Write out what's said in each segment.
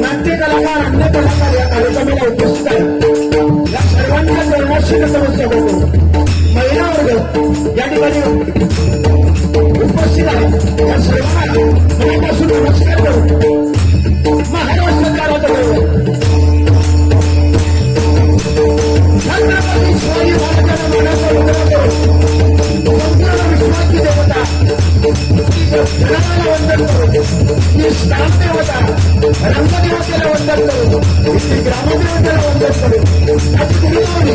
नाट्य कलाकार अन्य कलाकार या कार्यक्रमाला उपस्थित आहेत. या सर्वांच्या मार्गदर्शक समस्या करतो. महिला वर्ग या ठिकाणी उपस्थित आहे. या सर्वांना मनापासून नमस्कार करू. महाराष्ट्र सरकारचं छत्रपती शिवाजी महाराजांना मानाचा मुजरा करू. संपूर्ण विश्वाची देवता जनाला वंदन करू. ही स्थानदेवता रंगदेवतेला वंदन करू. ही ग्रामदेवतेला वंदन करू. त्याची गुरुवारी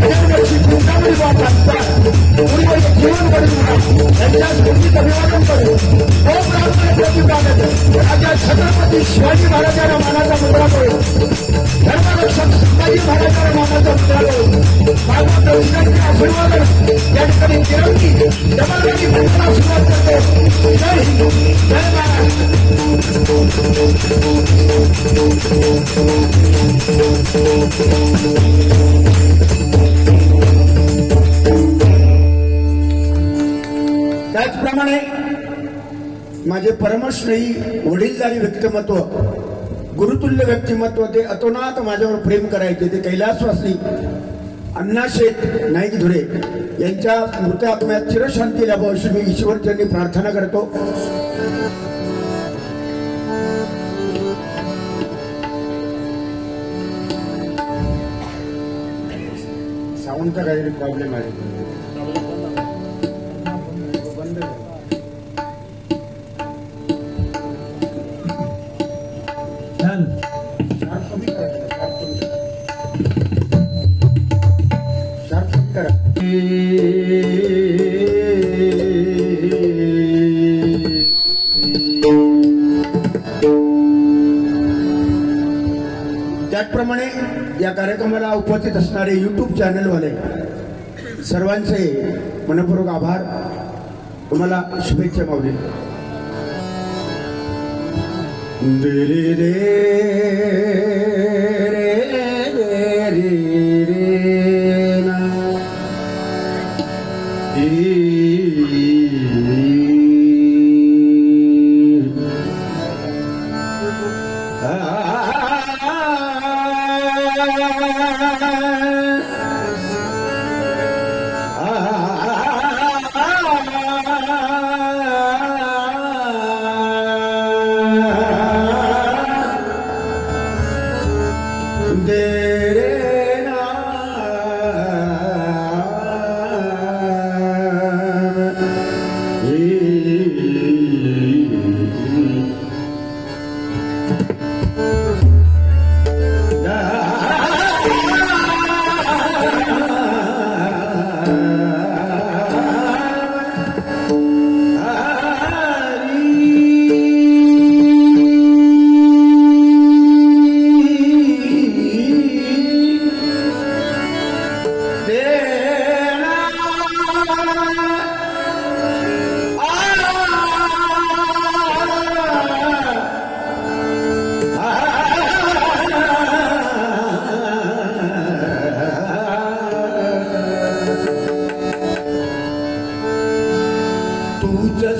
भजनवर्षी चिंतामणी बाबा गुरुवारी जीवन करू. त्यांच्या स्मृतीचं अभिवादन करू. तो ब्राह्मण प्रतिपादक राजा छत्रपती शिवाजी महाराजांना मानाचा मुजरा करू. धर्मरक्षक संभाजी महाराजांना मानाचा मुजरा करू. माझा प्रेसिडेंटचे आशीर्वाद या ठिकाणी तिरंगी जबरदस्ती घटना सुरुवात करतो. जय हिंद, जय महाराष्ट्र. त्याचप्रमाणे माझे परमश्रेयी वडीलधारी व्यक्तिमत्व, गुरुतुल्य व्यक्तिमत्व, ते अतोनात माझ्यावर प्रेम करायचे ते कैलासवासी अण्णाशेठ नाईक धुरे यांच्या मृत आत्म्यात चिरशांती लाभो अशी मी ईश्वरचरणी प्रार्थना करतो. साऊंडचा काहीतरी प्रॉब्लेम आहे. त्याचप्रमाणे या कार्यक्रमाला उपस्थित असणारे यूट्यूब चॅनलवाले सर्वांचे मनपूर्वक आभार. तुम्हाला शुभेच्छा माऊली. रे रे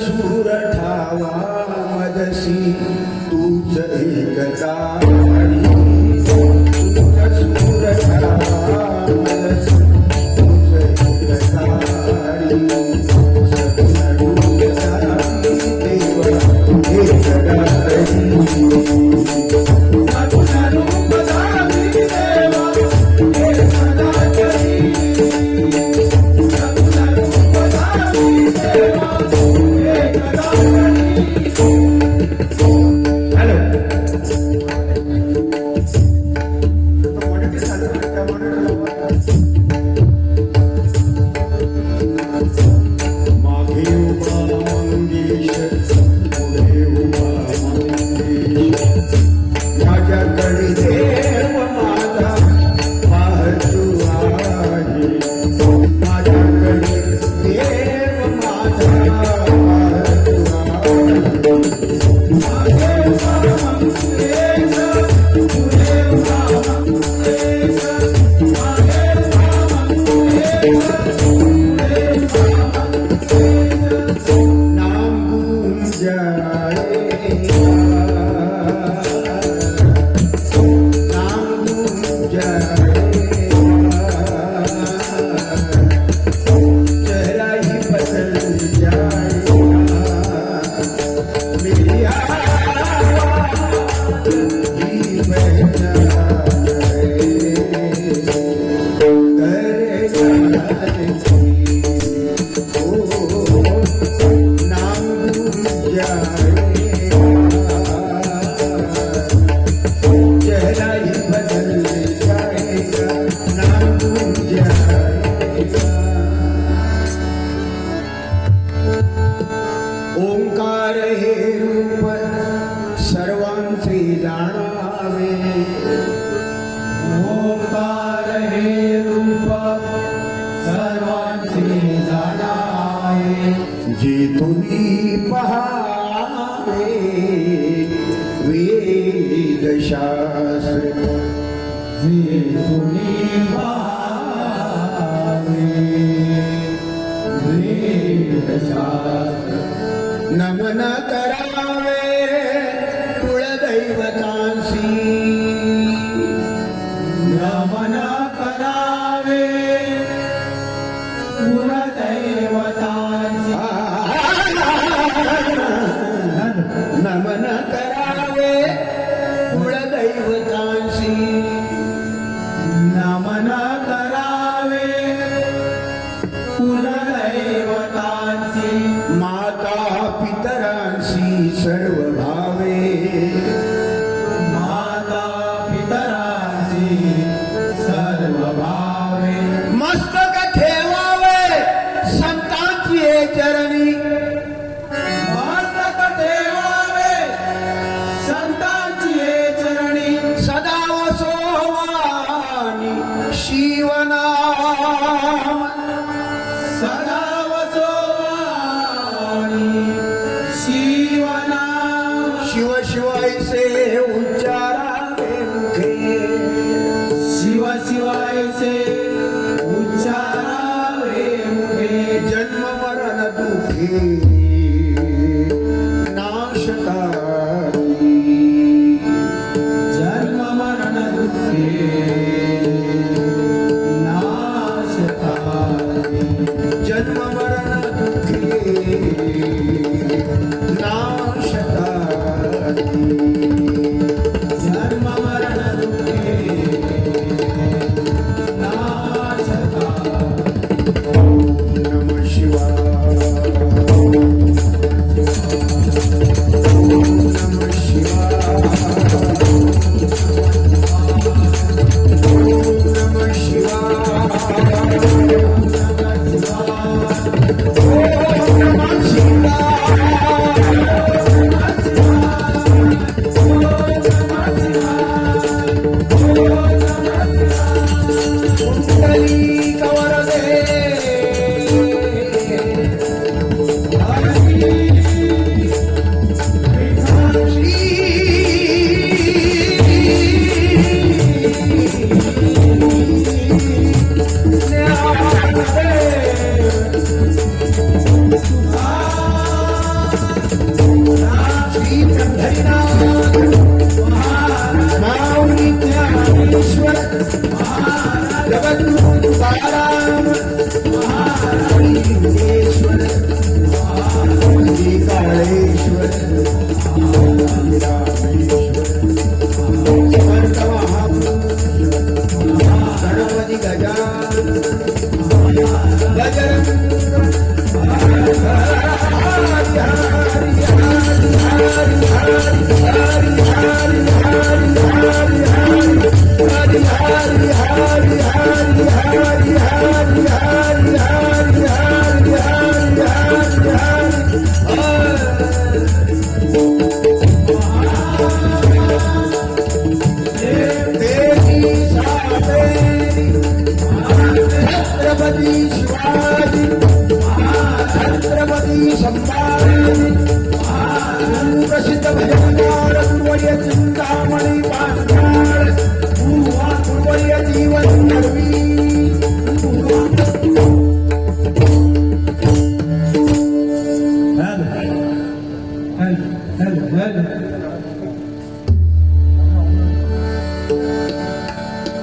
सूर ठावा मदसी तूच एकता सूर ठावा मदसी तूच जे तुम्ही पहावे वेदशास्त्र जे तुम्ही पाहावे वेदशास्त्र नमन करावे कुळदैवतांसी नमन करावे कुलदैवतांचे नमन करावे कुळदैवतांसी नमन करावे कुलदैवतांचे माता पितरांसी सर्व भावे माता पितरांची सर्व भावे मस्तक ठेवावे संतांची हे चरणी मस्तक ठेवावे संतांची हे चरणी सदा वसोवानी शिवनाम सदा वसोवाणी शिवनाम शिव शिवायचे उच्चारावे मुखे शिव शिवायचे उच्चारावे मुखे जन्म मरण दुखे नाशताती जन्म मरण दुःखे नाशताती जन्म मरण दुखे नाशताती जन्म मरण दुःखे नाशताती नम शिवाय नम शिवाय नम गणपती छत्रपती शिवाजी छत्रपती संभाजी प्रसिद्ध भजनकार गुरुवर्य चिंतामणी पांचाळ गुरुवर्य जीवन नरवी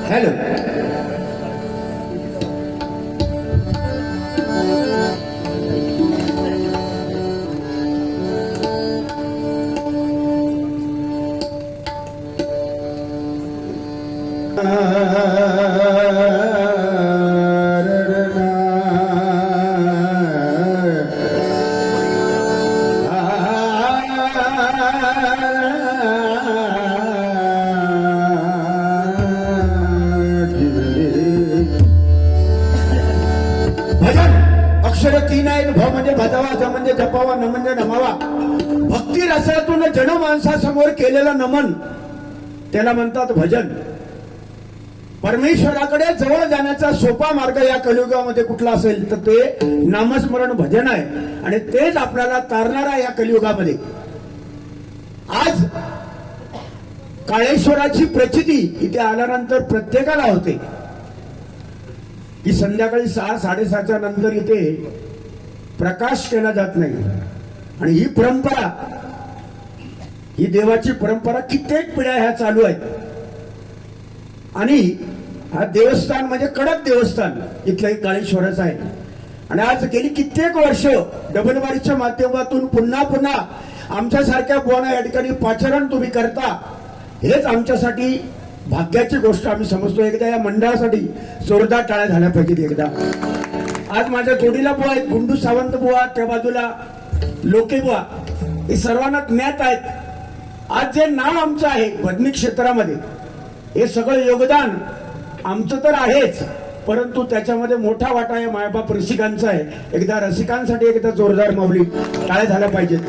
हॅलो भजन अक्षर तीन आहेत. भ म्हणजे भजावा, ज म्हणजे जपावा, न म्हणजे नमावा. भक्ती रसातून जन माणसासमोर केलेलं नमन त्याला म्हणतात भजन. परमेश्वराकडे जवळ जाण्याचा सोपा मार्ग या कलियुगामध्ये कुठला असेल तर ते नामस्मरण भजन आहे आणि तेच आपल्याला तारणार आहे या कलियुगामध्ये. आज काळेश्वराची प्रचिती इथे आल्यानंतर प्रत्येकाला होते की संध्याकाळी 6-6:30च्या नंतर इथे प्रकाश केला जात नाही. आणि ही परंपरा, ही देवाची परंपरा कित्येक पिढ्या ह्या चालू आहेत. आणि हा देवस्थान म्हणजे कडक देवस्थान इथलंही काळेश्वरच आहे. आणि आज गेली कित्येक वर्ष डबलबारीच्या माध्यमातून पुन्हा पुन्हा आमच्यासारख्या बुवांना या ठिकाणी पाचारण तुम्ही करता, हेच आमच्यासाठी भाग्याची गोष्ट आम्ही समजतो. एकदा या मंडळासाठी जोरदार टाळ्या झाल्या पाहिजेत. एकदा आज माझ्या जोडीला बुवा आहेत, गुंडू सावंत बुवा, त्या बाजूला लोके बुवा, हे सर्वांना ज्ञात आहेत. आज जे नाव आमचं आहे भजनी क्षेत्रामध्ये, हे सगळं योगदान आमचं तर आहेच, परंतु त्याच्यामध्ये मोठा वाटा या मायबाप रसिकांचा आहे. एकदा रसिकांसाठी एकदा जोरदार माऊली टाळ्या झाल्या पाहिजेत.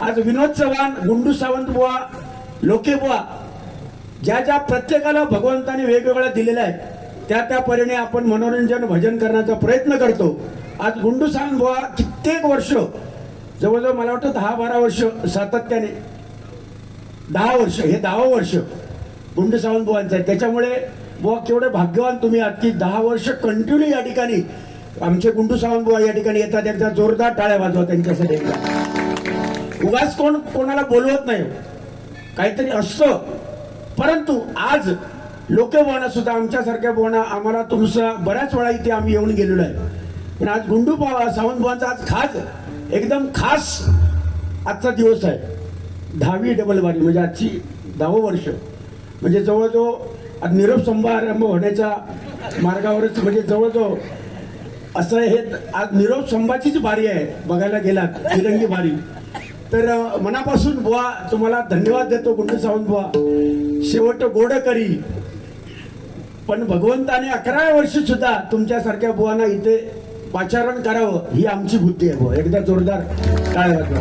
आज विनोद चव्हाण, गुंडू सावंत बुवा, लोके बुवा, ज्या ज्या प्रत्येकाला भगवंताने वेगवेगळ्या दिलेल्या आहेत, त्या परीने आपण मनोरंजन भजन करण्याचा प्रयत्न करतो. आज गुंडू सावंत बुवा कित्येक वर्ष, जवळजवळ मला वाटतं 10-12 वर्ष सातत्याने, 10 वर्ष, हे 10वं वर्ष गुंडू सावंत बुवांचं आहे. त्याच्यामुळे बुवा केवढे भाग्यवान तुम्ही आहात की 10 वर्ष कंटिन्यू या ठिकाणी आमचे गुंडू सावंत बुवा या ठिकाणी येतात. एकदा जोरदार टाळ्या वाजवा त्यांच्यासाठी. एकदा उगाच कोणाला बोलवत नाही, काहीतरी असतं. परंतु आज लोके बुवांना सुद्धा, आमच्यासारख्या बुवांना, आम्हाला तुमचा बऱ्याच वेळा इथे आम्ही येऊन गेलेलो आहे. पण आज गुंडू सावंत बुवांचा आज खास, एकदम खास आजचा दिवस आहे. 10वी डबलबारी म्हणजे आजची 10वं वर्ष, म्हणजे जवळजवळ आज निरोप समारंभ होण्याच्या मार्गावरच, म्हणजे जवळजवळ असं हे आज निरोप संभाचीच बारी आहे बघायला गेलात, तिरंगी बारी. तर मनापासून बुवा तुम्हाला धन्यवाद देतो गुंडू सावंत बुवा. शेवट गोड करी, पण भगवंताने 11 वर्ष सुद्धा तुमच्यासारख्या बुवांना इथे पाचारण करावं ही आमची बुद्धी आहे बुवा. एकदा जोरदार टाळ्या वाजवा.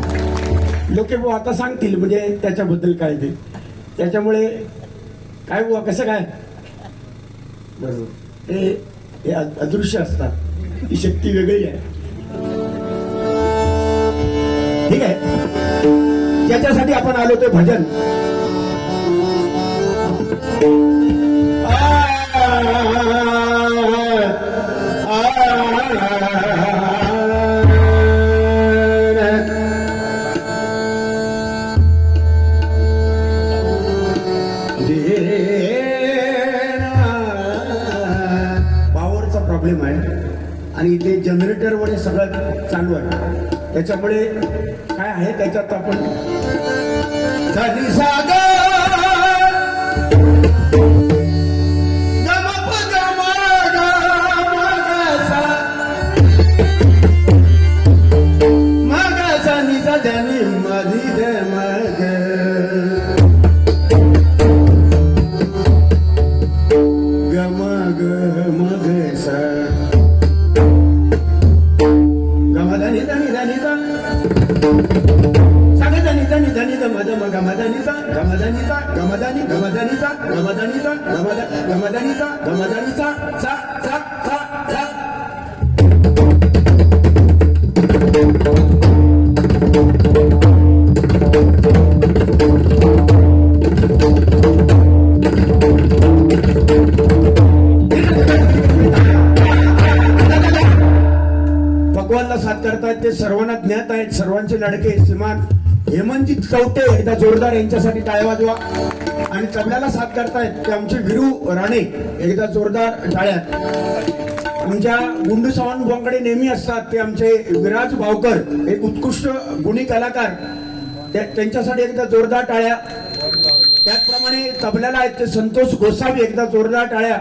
लोके बुवा आता सांगतील म्हणजे त्याच्याबद्दल काय ते. त्याच्यामुळे काय बुवा कसं काय, बरोबर, हे अदृश्य असतात, ही शक्ती वेगळी आहे. ठीक आहे, ज्याच्यासाठी आपण आलो ते भजन. पॉवरचा प्रॉब्लेम आहे आणि इथे जनरेटर वगैरे सगळं चालू आहे. त्याच्यामुळे काय आहे त्याच्यात आपण भगवानला साथ करतायत ते सर्वांना ज्ञात आहेत. सर्वांचे लाडके श्रीमान हेमंतजी चौटे, एकदा जोरदार यांच्यासाठी टाळ्या वाजवा. आणि तबल्याला साथ करतायत ते आमचे विरू राणे, एकदा जोरदार टाळ्या. आमच्या गुंडू सावंत बुवांकडे नेहमी असतात ते आमचे विराज भावकर, एक उत्कृष्ट गुणी कलाकार, त्यांच्यासाठी एकदा जोरदार टाळ्या. त्याचप्रमाणे तबल्याला आहेत ते संतोष गोसावी, एकदा जोरदार टाळ्या.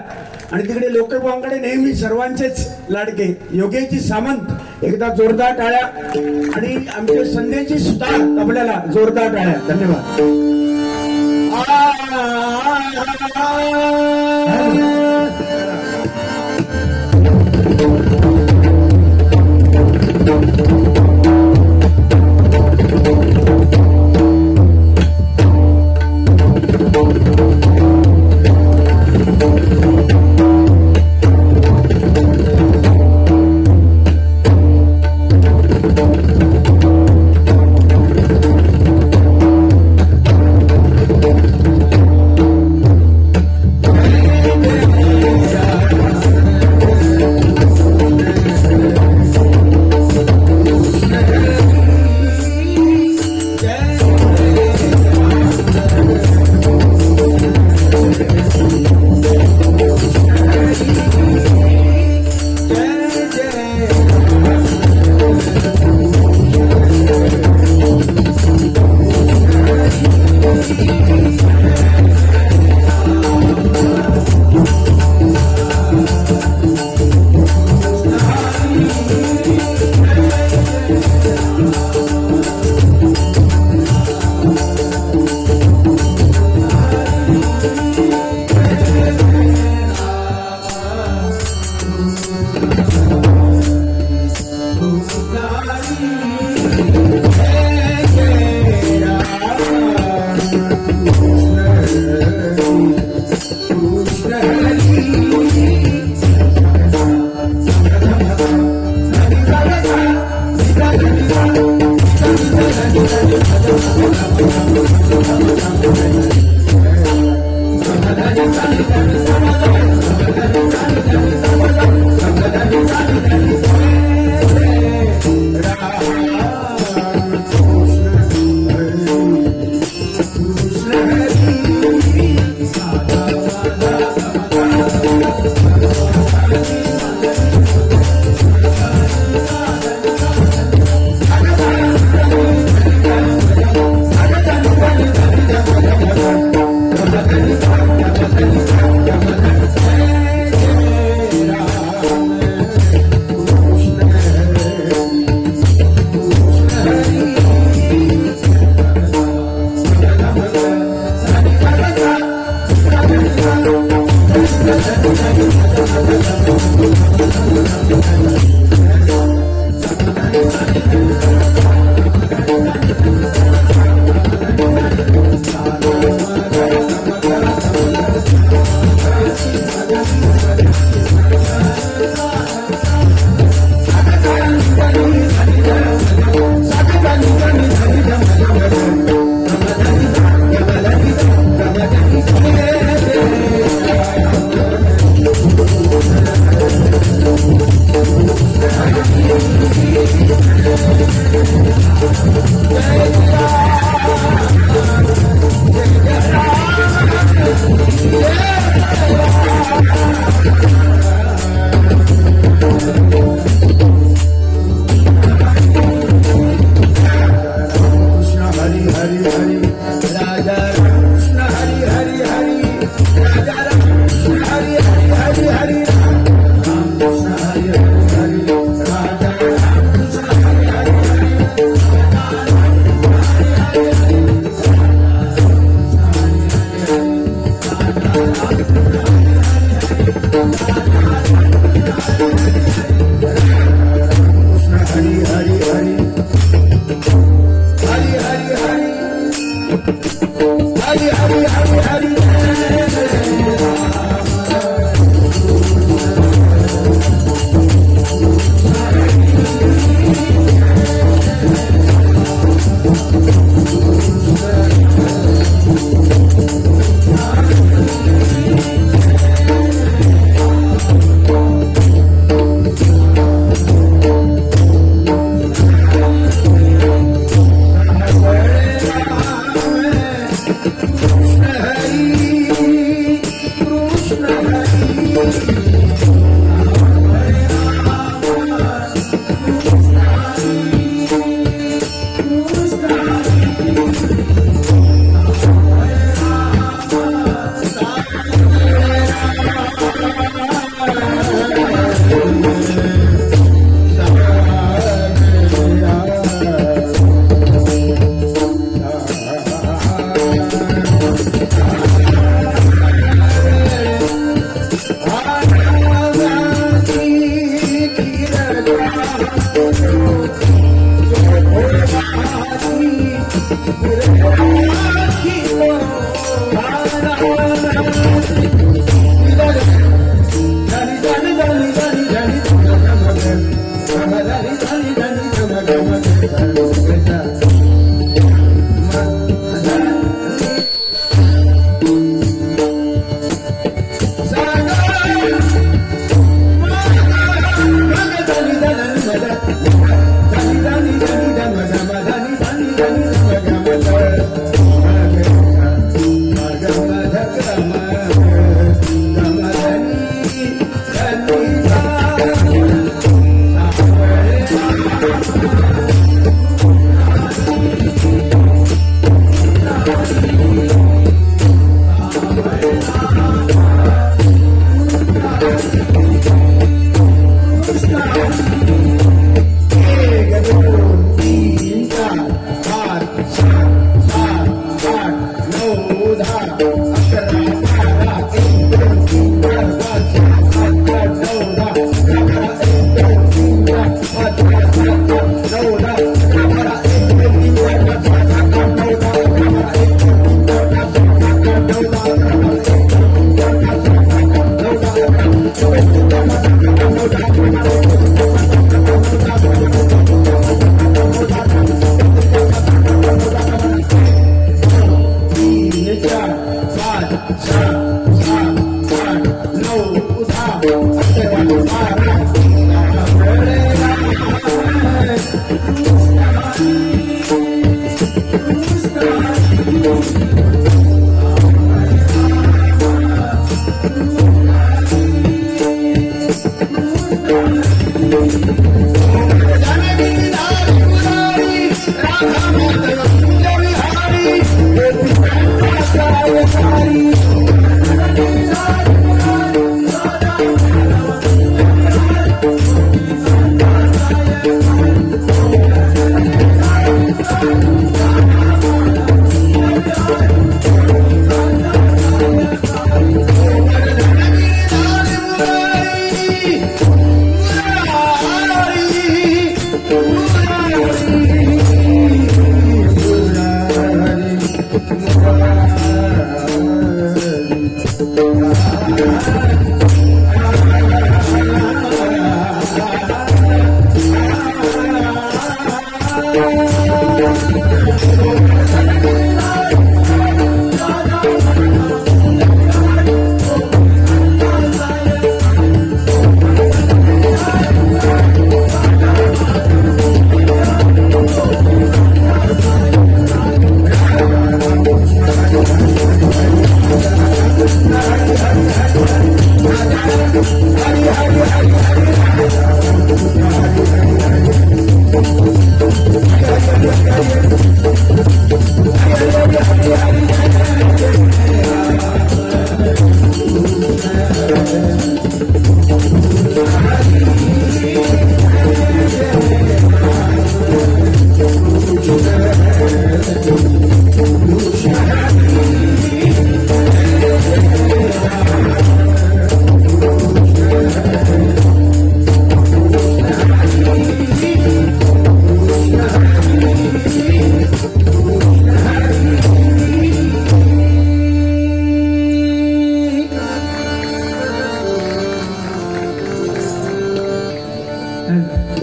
आणि तिकडे लोके बुवांकडे नेहमी सर्वांचेच लाडके योगेशजी सामंत, एकदा जोरदार टाळ्या. आणि आमचे संदेशजी सुतार तबल्याला जोरदार टाळ्या. धन्यवाद.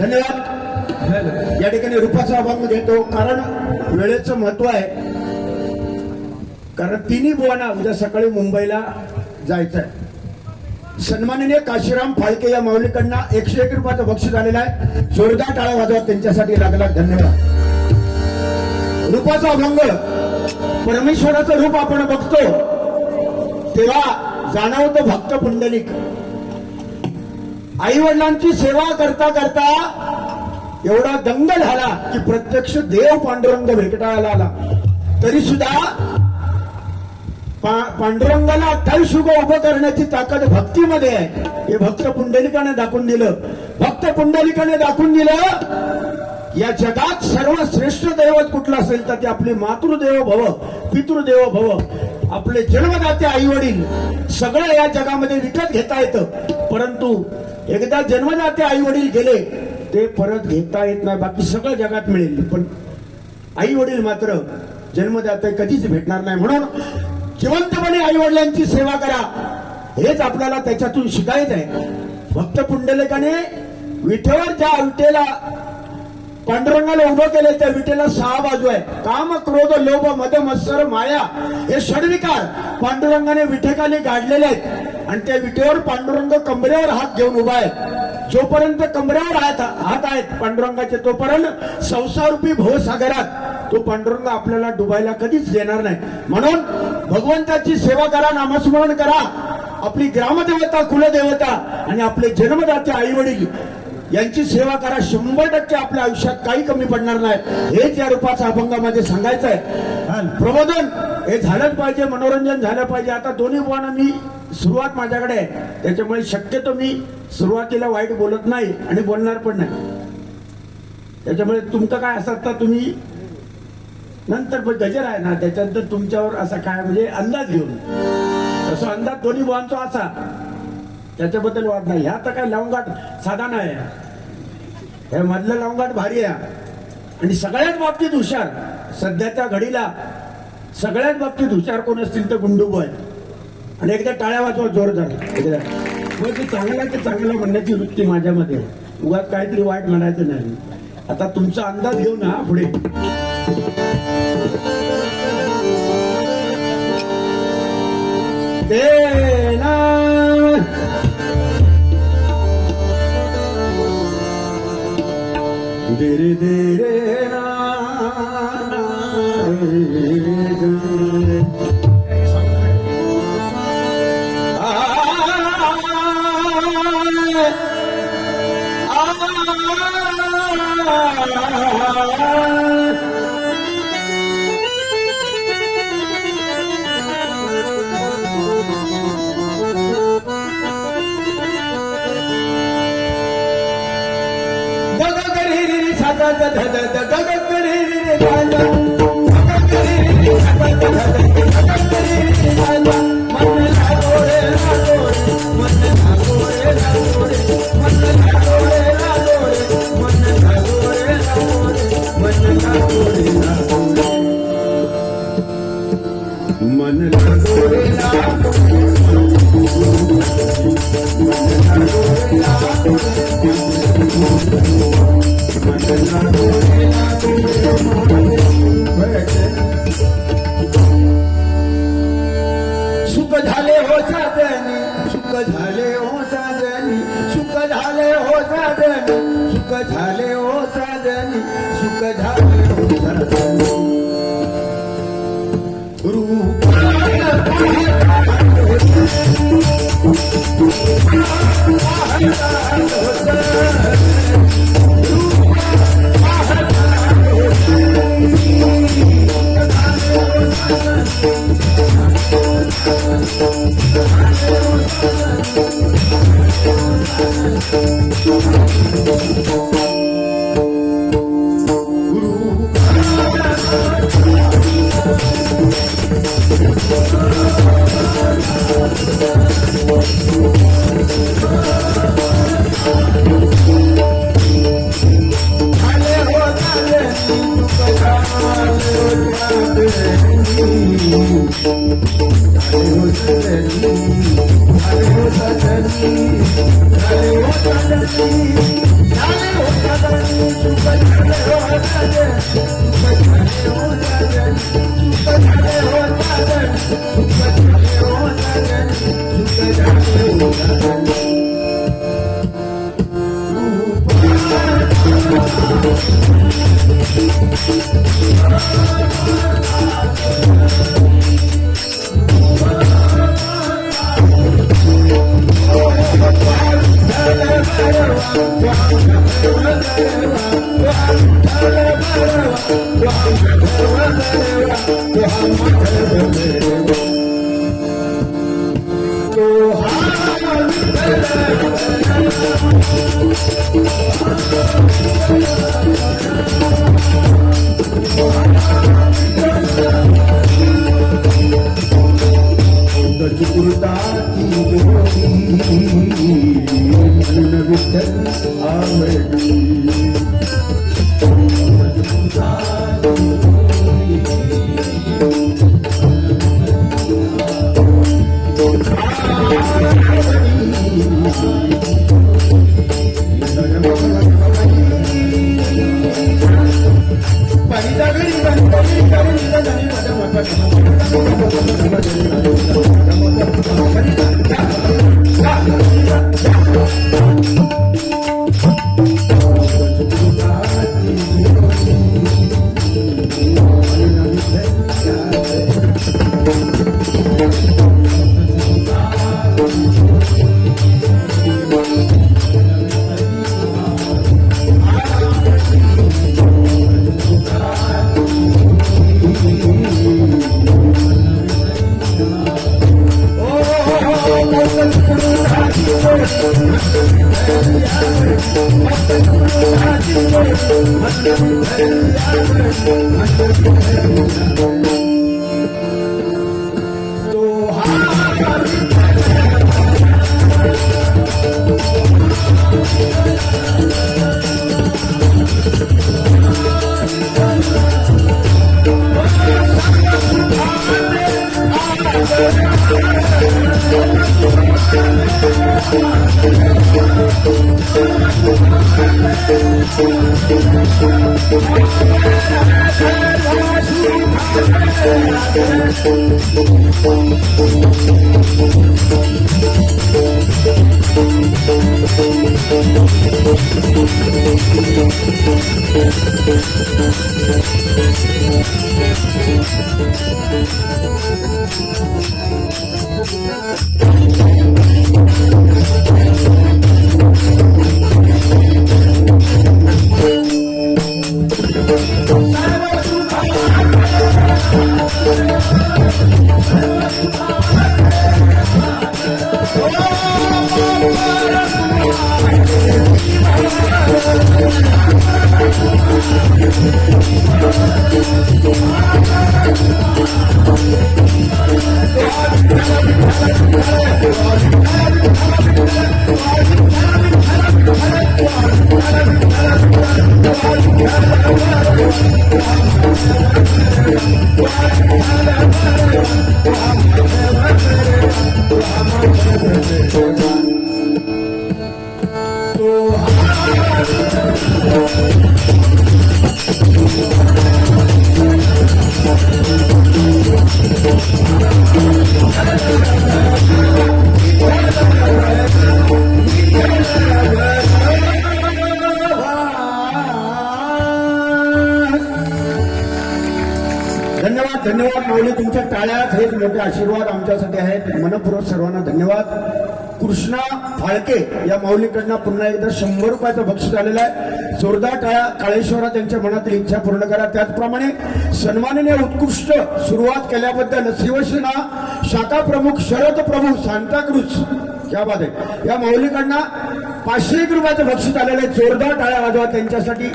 धन्यवाद. या ठिकाणी रूपाचा अभंग घेतो कारण वेळेचं महत्व आहे. कारण तिन्ही बुवांना उद्या सकाळी मुंबईला जायचं आहे. सन्माननीय काशीराम फाळके या माऊलीकडनं 101 रुपयाचं बक्षीस आलेलं आहे. जोरदार टाळ्या वाजवा त्यांच्यासाठी. लागला धन्यवाद. रूपाचा अभंग परमेश्वराचं रूप आपण बघतो तेव्हा जाणवतो भक्त पुंडलिक. आई वडिलांची सेवा करता करता एवढा दंग झाला की प्रत्यक्ष देव पांडुरंग भेटायला आला. तरी सुद्धा पांडुरंगाला 28 युग उभं करण्याची ताकद भक्तीमध्ये आहे. हे भक्त पुंडलिकाने दाखवून दिलं. भक्त पुंडलिकाने दाखवून दिलं या जगात सर्वश्रेष्ठ दैवत कुठलं असेल तर ते आपले मातृदेव भव, पितृदेव भव, आपले जन्मदाते आई वडील सगळं या जगामध्ये विकत घेता येतं. परंतु एकदा जन्मदाते आई वडील गेले ते परत घेता येत नाही. बाकी सगळं जगात मिळेल पण आई वडील मात्र जन्मदाते कधीच भेटणार नाही. म्हणून जिवंतपणे आई वडिलांची सेवा करा हेच आपल्याला त्याच्यातून शिकायचं आहे. भक्त पुंडलिकाने विठेवर ज्या विटेला पांडुरंगाला उभं केले त्या विटेला 6 बाजू आहे. काम, क्रोध, लोभ, मद, मत्सर, माया हे षडविकार पांडुरंगाने विठेखाली गाडलेले आहेत. आणि त्या विटेवर पांडुरंग कमरेवर हात घेऊन उभा आहे. जोपर्यंत कमरेवर हात आहेत पांडुरंगाचे तोपर्यंत संसारूपी भवसागरात तो पांडुरंग आपल्याला डुबायला कधीच देणार नाही. म्हणून भगवंताची सेवा करा, नामस्मरण करा. आपली ग्रामदेवता, कुलदेवता आणि आपले जन्मदाते आई वडील यांची सेवा करा. 100% आपल्या आयुष्यात काही कमी पडणार नाही. हेच या रूपाचा अभंगामध्ये सांगायचं आहे. प्रबोधन हे झालंच पाहिजे, मनोरंजन झालं पाहिजे. आता दोन्ही बुवांना मी सुरुवात माझ्याकडे आहे त्याच्यामुळे शक्यतो मी सुरुवातीला वाईट बोलत नाही आणि बोलणार पण नाही. त्याच्यामुळे तुमचं काय असं तर तुम्ही नंतर पण गजर आहे ना त्याच्यानंतर तुमच्यावर असा काय म्हणजे अंदाज घेऊन तसा अंदाज दोन्ही बुवांचा असा त्याच्याबद्दल वाद नाही. ह्या तर काय लवंगाट साधा नाही. हे मधलं लवंगाट भारी आहे आणि सगळ्याच बाबतीत हुशार. सध्याच्या घडीला सगळ्याच बाबतीत हुशार कोण असतील तर गुंडूबू आहे. आणि एकदा टाळ्या वाजवा जोरदार. एकदा मग ते चांगलं म्हणण्याची वृत्ती माझ्यामध्ये. उगाच काहीतरी वाईट म्हणायचं नाही. आता तुमचा अंदाज घेऊ ना पुढे. दे रे ना ना रे रे मन लागोरे सुख झाले हो साधनी सुख झाले हो साधनी सुख झाले हो साधनी सुख झाले हो साधनी सुख झाले हो साधनी रूप धन्यवाद धन्यवाद माऊली, तुमच्या टाळ्यात हेच मोठे आशीर्वाद आमच्यासाठी आहेत. मनपूर्वक सर्वांना धन्यवाद. कृष्णा फाळके या माऊलीकडनं पुन्हा एकदा 100 रुपयाचं बक्षीस आलेलं आहे. जोरदार टाळ्या. काळेश्वरा त्यांच्या मनातील इच्छा पूर्ण करा. त्याचप्रमाणे सन्माननीय उत्कृष्ट सुरुवात केल्याबद्दल शिवसेना शाखा प्रमुख शरद प्रभू सांताक्रूज क्या बात आहे, या माऊलीकडनं 501 रुपयाचं बक्षीस आलेलं आहे. जोरदार टाळ्या वाजवा त्यांच्यासाठी.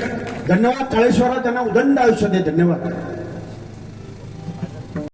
धन्यवाद. काळेश्वरा त्यांना उदंड आयुष्य दे. धन्यवाद.